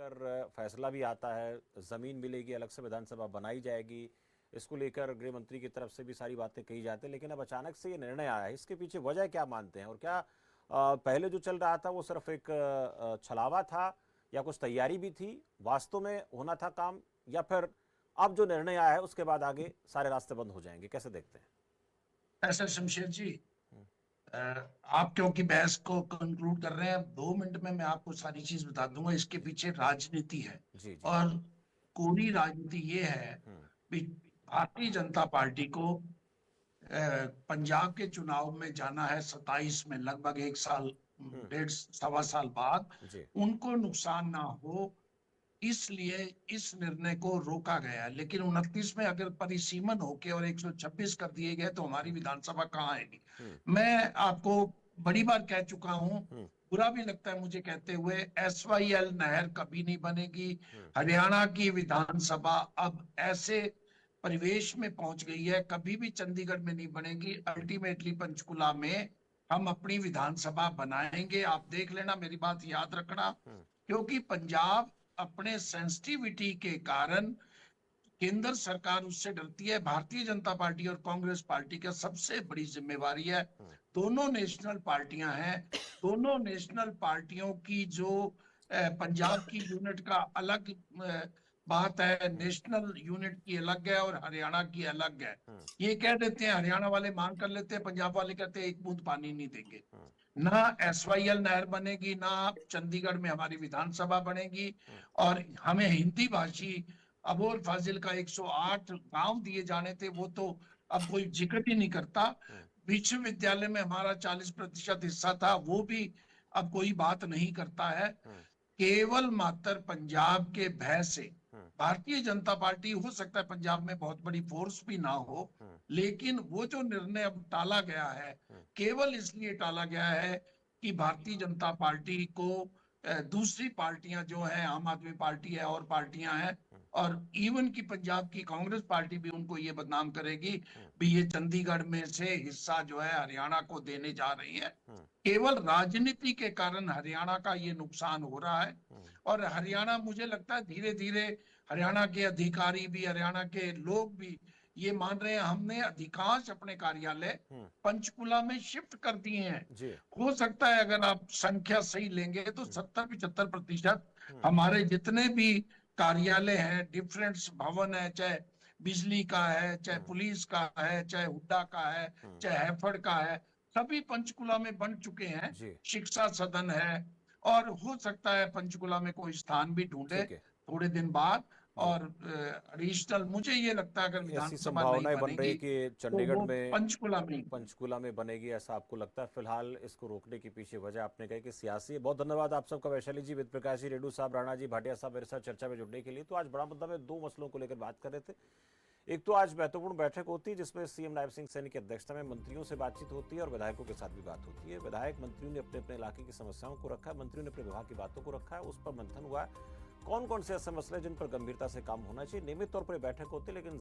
लेकर फैसला भी आता है, जमीन मिलेगी, अलग से विधानसभा बनाई जाएगी, इसको लेकर गृह मंत्री की तरफ से भी सारी बातें कही जाती है, लेकिन अब अचानक से ये निर्णय आया है, इसके पीछे वजह क्या मानते हैं? और क्या पहले जो चल रहा था वो सिर्फ एक छलावा था, या कुछ तैयारी भी थी, वास्तव में होना था काम, या फिर अब जो निर्णय आया है उसके बाद आगे सारे रास्ते बंद हो जाएंगे? कैसे देखते हैं? ऐसा शमशेर जी, आप क्योंकि बहस को कंक्लूड कर रहे हैं, 2 मिनट में मैं आपको सारी चीज बता दूंगा। इसके पीछे राजनीति है, जी जी। और कोरी राजनीति ये है हम्म। कि भारतीय जनता पार्टी को पंजाब के चुनाव में जाना है 27 में, लगभग 1 साल, हम्म। 1.5 सवा साल बाद। जी। उनको नुकसान ना हो, इसलिए इस निर्णय को रोका गया। लेकिन 29 में अगर परिसीमन होके और 126 कर दिए गए तो हमारी विधानसभा कहाँ आएगी? हम्म। मैं आपको बड़ी बार कह चुका हूं, हम्म। बुरा भी लगता है मुझे कहते हुए, SYL नहर कभी नहीं बनेगी। हम्म। हरियाणा की विधानसभा अब ऐसे परिवेश में पहुंच गई है, कभी भी चंडीगढ़ में नहीं बनेगी। अल्टीमेटली पंचकुला में हम अपनी विधानसभा बनाएंगे, आप देख लेना, मेरी बात याद रखना। हम्म। क्योंकि पंजाब अपने सेंसिटिविटी के कारण, केंद्र सरकार उससे डरती है। भारतीय जनता पार्टी और कांग्रेस पार्टी का सबसे बड़ी जिम्मेवारी है, हम्म। दोनों नेशनल पार्टियां हैं, दोनों नेशनल पार्टियों की जो पंजाब की यूनिट का अलग बात है, हम्म। नेशनल यूनिट की अलग है और हरियाणा की अलग है। हम्म। ये कह देते हैं, हरियाणा वाले मांग कर लेते हैं, पंजाब वाले कहते हैं एक बूंद पानी नहीं देंगे। हम्म। ना SYL नहर बनेगी, ना चंडीगढ़ में हमारी विधानसभा बनेगी। हम्म। और हमें हिंदी भाषी अबोल फाजिल का 108 गांव दिए जाने थे, वो तो अब कोई जिक्र ही नहीं करता। हम्म। विश्वविद्यालय में हमारा 40% हिस्सा था, वो भी अब कोई बात नहीं करता है। हम्म। केवल मात्र पंजाब के भय से हम्म। भारतीय जनता पार्टी, हो सकता है पंजाब में बहुत बड़ी फोर्स भी ना हो, हम्म। लेकिन वो जो निर्णय अब टाला गया है, हम्म। केवल इसलिए टाला गया है कि भारतीय जनता पार्टी को दूसरी पार्टियां जो हैं, आम आदमी पार्टी है और पार्टियां हैं, और इवन की पंजाब की कांग्रेस पार्टी भी उनको ये बदनाम करेगी हम्म। भी ये चंडीगढ़ में से हिस्सा जो है हरियाणा को देने जा रही है। हम्म। केवल राजनीति के कारण हरियाणा का ये नुकसान हो रहा है। हम्म। और हरियाणा, मुझे लगता है धीरे धीरे हरियाणा के अधिकारी भी, हरियाणा के लोग भी ये मान रहे हैं, हमने अधिकांश अपने कार्यालय हम्म। पंचकुला में शिफ्ट कर दिए हैं। जी। हो सकता है अगर आप संख्या सही लेंगे तो हम्म। 70-75% हम्म। हमारे जितने भी कार्यालय हैं, डिफरेंट भवन है, चाहे बिजली का है, चाहे हम्म। पुलिस का है, चाहे हुड्डा का है, हम्म। चाहे हैफड़ का है, सभी पंचकुला में बन चुके हैं। जी। शिक्षा सदन है, और हो सकता है पंचकुला में कोई स्थान भी ढूंढे ठीक है। थोड़े दिन बाद। जी। और रीजनल, मुझे ये लगता है अगर ऐसी विधानसभा नहीं संभावनाएं बन रही बनेगी कि तो चंडीगढ़ वो में, पंचकुला में ही बनेगी। पंचकुला में बनेगी, ऐसा आपको लगता है? फिलहाल इसको रोकने के पीछे वजह आपने कही कि सियासी है। बहुत धन्यवाद आप सबका, वैशाली जी, वेद प्रकाश जी, रेड्डू साहब, राणा जी, भाटिया साहब, मेरे साथ चर्चा में जुड़ने के लिए। तो आज बड़ा मुद्दा में दो मसलों को लेकर बात कर रहे थे। एक तो आज महत्वपूर्ण बैठक होती है जिसमें सीएम नायब सिंह सैनी की अध्यक्षता में मंत्रियों से बातचीत होती है और विधायकों के साथ भी बात होती है। विधायक मंत्रियों ने अपने अपने इलाके की समस्याओं को रखा है, मंत्रियों ने अपने विभाग की बातों को रखा है, उस पर मंथन हुआ है कौन कौन से ऐसे मसले जिन पर गंभीरता से काम होना चाहिए। नियमित तौर पर बैठक होती है, लेकिन